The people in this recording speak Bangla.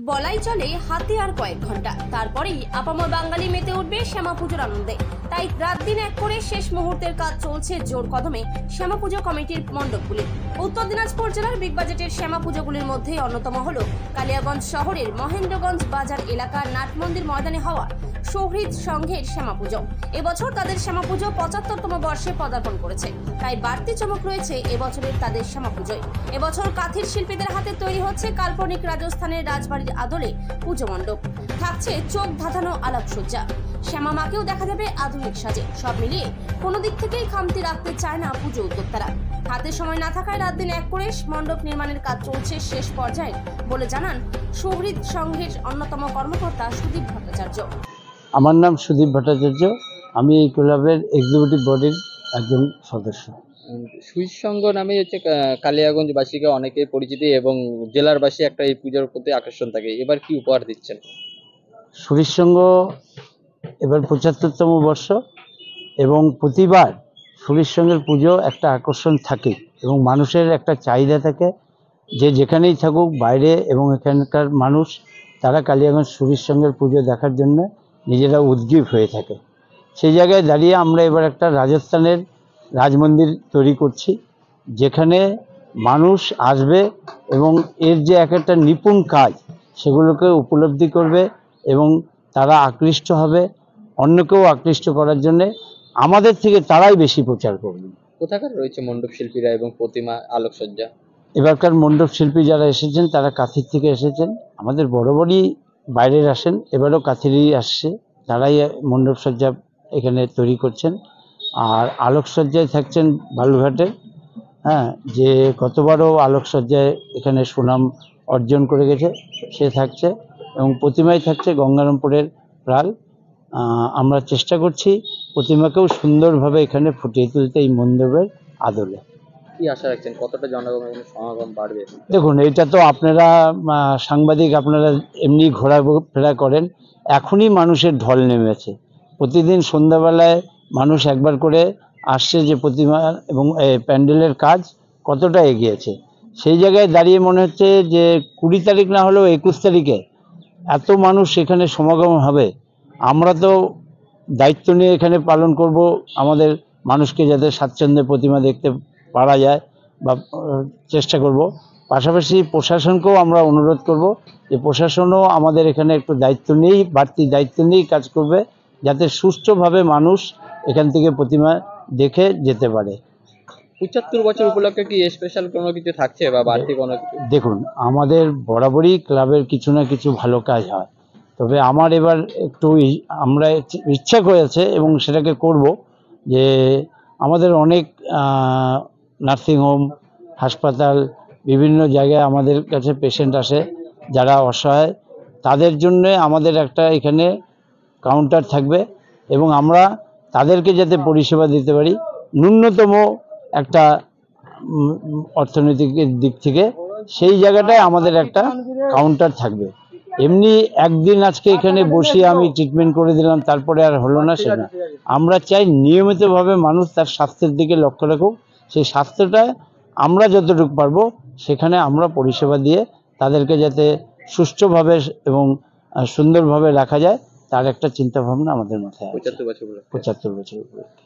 বলাই চলে হাতে আর কয়েক ঘন্টা, তারপরেই আপামর বাঙালি মেতে উঠবে শ্যামা পুজোর আনন্দে। তাই রাত দিন এক করে শেষ মুহূর্তের কাজ চলছে জোর কদমে শ্যামা পুজো কমিটির মণ্ডপগুলি। উত্তর দিনাজপুর জেলার বিগ বাজেটের শ্যামা পুজোগুলির মধ্যে অন্যতম হল কালিয়াগঞ্জ শহরের মহেন্দ্রগঞ্জ বাজার এলাকার নাট মন্দির ময়দানে হওয়া শহীদ সংঘের শ্যামা পুজো। এবছর তাদের শ্যামা পুজো ৭৫তম বর্ষে পদার্পণ করেছে, তাই বাড়তি চমক রয়েছে এবছরের তাদের শ্যামা পুজোয়। এবছর কাথির শিল্পীদের হাতে তৈরি হচ্ছে কাল্পনিক রাজস্থানের রাজবাড়ির আদলে পুজো মণ্ডপ। থাকছে চোখ ধাঁধানো আলোকসজ্জা, শ্যামা মাকেও দেখা যাবে আধুনিক সাজে। সব মিলিয়ে কোনো দিক থেকেই খামতি রাখতে চায় না পুজো উদ্যোক্তারা। হাতে সময় না থাকায় রাত দিন এক করে মণ্ডপ নির্মাণের কাজ চলছে শেষ পর্যায়ে বলে জানান শহীদ সংঘের অন্যতম কর্মকর্তা সুদীপ ভট্টাচার্য। আমার নাম সুদীপ ভট্টাচার্য, আমি এই ক্লাবের এক্সিকিউটিভ বডির একজন সদস্য। শহীদ সংঘ নামে হচ্ছে কালিয়াগঞ্জবাসীকে অনেকেই পরিচিতি এবং জেলারবাসী একটা এই পুজোর প্রতি আকর্ষণ থাকে। এবার কি উপহার দিচ্ছেন? শহীদ সংঘ এবার ৭৫তম বর্ষ এবং প্রতিবার শহীদ সংঘের পুজো একটা আকর্ষণ থাকে এবং মানুষের একটা চাহিদা থাকে যে যেখানেই থাকুক বাইরে এবং এখানকার মানুষ তারা কালিয়াগঞ্জ শহীদ সংঘের পুজো দেখার জন্য নিজেরা উদ্গ্রীব হয়ে থাকে। সেই জায়গায় দাঁড়িয়ে আমরা এবার একটা রাজস্থানের রাজমন্দির তৈরি করছি, যেখানে মানুষ আসবে এবং এর যে একটা নিপুণ কাজ সেগুলোকে উপলব্ধি করবে এবং তারা আকৃষ্ট হবে। অন্যকেও আকৃষ্ট করার জন্যে আমাদের থেকে তারাই বেশি প্রচার করবে। কোথাকার রয়েছে মণ্ডপ শিল্পীরা এবং প্রতিমা আলোকসজ্জা? এবারকার মণ্ডপ শিল্পী যারা এসেছেন তারা কাথির থেকে এসেছেন। আমাদের বরাবরই বাইরের আসেন, এবারও কাথিরই আসছে, তারাই মণ্ডপ সজ্জা এখানে তৈরি করছেন। আর আলোকসজ্জায় থাকছেন বালুঘাটের, যে গতবারও আলোকসজ্জায় এখানে সুনাম অর্জন করে গেছে, সে থাকছে এবং প্রতিমায় থাকছে গঙ্গারামপুরের প্রাল। আমরা চেষ্টা করছি প্রতিমাকেও সুন্দরভাবে এখানে ফুটিয়ে তুলতে এই মণ্ডপের আদলে। কি আশা রাখছেন, কতটা জনগণের সমাগম বাড়বে? দেখুন, এটা তো আপনারা সাংবাদিক, আপনারা এমনি ঘোরাফেরা করেন, এখনই মানুষের ঢল নেমেছে। প্রতিদিন সন্ধ্যাবেলায় মানুষ একবার করে আসছে যে প্রতিমা এবং প্যান্ডেলের কাজ কতটা এগিয়েছে। সেই জায়গায় দাঁড়িয়ে মনে হচ্ছে যে ২০ তারিখ না হলেও ২১ তারিখে এত মানুষ এখানে সমাগম হবে। আমরা তো দায়িত্ব নিয়ে এখানে পালন করব, আমাদের মানুষকে যাতে স্বাচ্ছন্দ্যে প্রতিমা দেখতে পারা যায় বা চেষ্টা করব। পাশাপাশি প্রশাসনকেও আমরা অনুরোধ করব যে প্রশাসনও আমাদের এখানে একটু দায়িত্ব নিয়েই, বাড়তি দায়িত্ব নিয়েই কাজ করবে, যাতে সুষ্ঠুভাবে মানুষ এখান থেকে প্রতিমা দেখে যেতে পারে। ৭৫ বছর উপলক্ষে কি স্পেশাল কোনো কিছু থাকছে বা বাড়তি কোনো কিছু? দেখুন, আমাদের বরাবরই ক্লাবের কিছু না কিছু ভালো কাজ হয়, তবে আমার এবার একটু আমরা ইচ্ছা করেছে এবং সেটাকে করব যে আমাদের অনেক নার্সিংহোম, হাসপাতাল, বিভিন্ন জায়গায় আমাদের কাছে পেশেন্ট আসে যারা অসহায়, তাদের জন্য আমাদের একটা এখানে কাউন্টার থাকবে এবং আমরা তাদেরকে যাতে পরিষেবা দিতে পারি ন্যূনতম একটা অর্থনৈতিক দিক থেকে, সেই জায়গাটায় আমাদের একটা কাউন্টার থাকবে। এমনি একদিন আজকে এখানে বসিয়ে আমি ট্রিটমেন্ট করে দিলাম তারপরে আর হলো না, সেটা আমরা চাই নিয়মিতভাবে মানুষ তার স্বাস্থ্যের দিকে লক্ষ্য রাখুক। সেই স্বাস্থ্যটা আমরা যতটুকু পারবো সেখানে আমরা পরিষেবা দিয়ে তাদেরকে যাতে সুষ্ঠুভাবে এবং সুন্দরভাবে রাখা যায় তার একটা চিন্তাভাবনা আমাদের মাথায় আছে। ৭৫ বছর। ৭৫ বছর উপলক্ষে।